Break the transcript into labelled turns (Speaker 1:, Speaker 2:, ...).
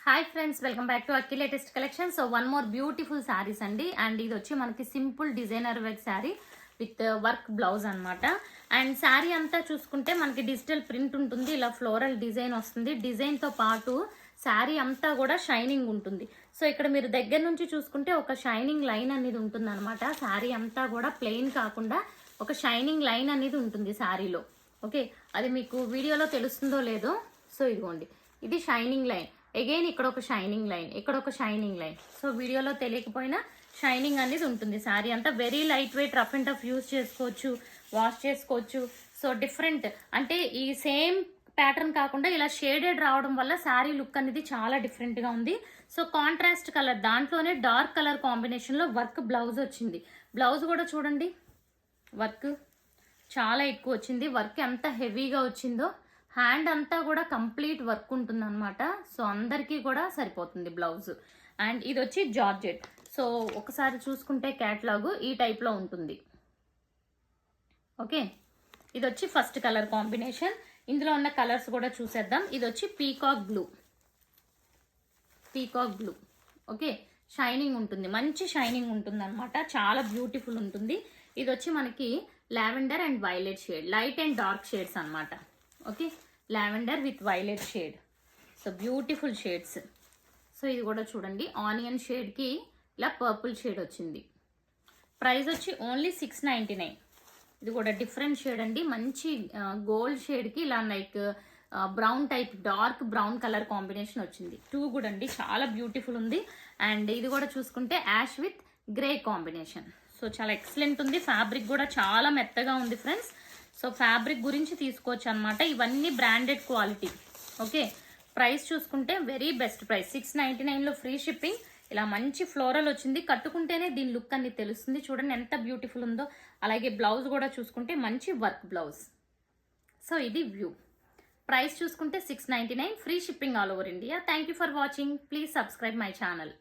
Speaker 1: Hi friends, welcome back to Akki latest collection. So one more beautiful saris అండి. And ఇది వచ్చి మనకి simple designer wear sari with work blouse అనమాట. And sari అంతా చూసుకుంటే మనకి డిజిటల్ ప్రింట్ ఉంటుంది, ఇలా ఫ్లోరల్ డిజైన్ వస్తుంది. డిజైన్తో పాటు శారీ అంతా కూడా షైనింగ్ ఉంటుంది. సో ఇక్కడ మీరు దగ్గర నుంచి చూసుకుంటే ఒక షైనింగ్ లైన్ అనేది ఉంటుంది అనమాట. శారీ అంతా కూడా ప్లెయిన్ కాకుండా ఒక షైనింగ్ లైన్ అనేది ఉంటుంది శారీలో. ఓకే, అది మీకు వీడియోలో తెలుస్తుందో లేదో. సో ఇదిగోండి, ఇది షైనింగ్ లైన్. అగైన్ ఇక్కడ ఒక షైనింగ్ లైన్, ఇక్కడ ఒక షైనింగ్ లైన్. సో వీడియోలో తెలియకపోయినా షైనింగ్ అనేది ఉంటుంది. శారీ అంతా very light weight, rough and tough use చేసుకోవచ్చు, వాష్ చేసుకోవచ్చు. సో డిఫరెంట్ అంటే ఈ సేమ్ ప్యాటర్న్ కాకుండా ఇలా షేడెడ్ రావడం వల్ల శారీ లుక్ అనేది చాలా డిఫరెంట్గా ఉంది. సో కాంట్రాస్ట్ కలర్, దాంట్లోనే డార్క్ కలర్ కాంబినేషన్లో వర్క్ బ్లౌజ్ వచ్చింది. బ్లౌజ్ కూడా చూడండి, వర్క్ చాలా ఎక్కువ వచ్చింది. వర్క్ ఎంత హెవీగా వచ్చిందో, హ్యాండ్ అంతా కూడా కంప్లీట్ వర్క్ ఉంటుంది అనమాట. సో అందరికీ కూడా సరిపోతుంది బ్లౌజ్. అండ్ ఇది వచ్చి జార్జెట్. సో ఒకసారి చూసుకుంటే క్యాట్లాగ్ ఈ టైప్లో ఉంటుంది. ఓకే, ఇది వచ్చి ఫస్ట్ కలర్ కాంబినేషన్. ఇందులో ఉన్న కలర్స్ కూడా చూసేద్దాం. ఇది వచ్చి పీకాక్ బ్లూ. ఓకే, షైనింగ్ ఉంటుంది, మంచి షైనింగ్ ఉంటుంది అనమాట, చాలా బ్యూటిఫుల్ ఉంటుంది. ఇది వచ్చి మనకి lavender and violet shade, light and dark shades అనమాట. Okay, lavender with violet shade. So beautiful shades. So ఇది కూడా చూడండి, ఆనియన్ షేడ్కి ఇలా పర్పుల్ షేడ్ వచ్చింది. ప్రైస్ వచ్చి ఓన్లీ 699. ఇది కూడా డిఫరెంట్ షేడ్ అండి, మంచి గోల్డ్ షేడ్కి ఇలా like brown type, dark brown colour combination వచ్చింది. టూ కూడా అండి చాలా బ్యూటిఫుల్ ఉంది. అండ్ ఇది కూడా చూసుకుంటే ash with grey combination. So చాలా ఎక్సలెంట్ ఉంది. ఫ్యాబ్రిక్ కూడా చాలా మెత్తగా ఉంది ఫ్రెండ్స్. సో ఫ్యాబ్రిక్ గురించి తీసుకోవచ్చు అనమాట. ఇవన్నీ బ్రాండెడ్ క్వాలిటీ. ఓకే, ప్రైస్ చూసుకుంటే వెరీ బెస్ట్ ప్రైస్, 699లో ఫ్రీ షిప్పింగ్. ఇలా మంచి ఫ్లోరల్ వచ్చింది, కట్టుకుంటేనే దీని లుక్ అనేది తెలుస్తుంది. చూడండి ఎంత బ్యూటిఫుల్ ఉందో. అలాగే బ్లౌజ్ కూడా చూసుకుంటే మంచి వర్క్ బ్లౌజ్. సో ఇది వ్యూ. ప్రైస్ చూసుకుంటే 699, free shipping all over India. Thank you for watching. Please subscribe my channel.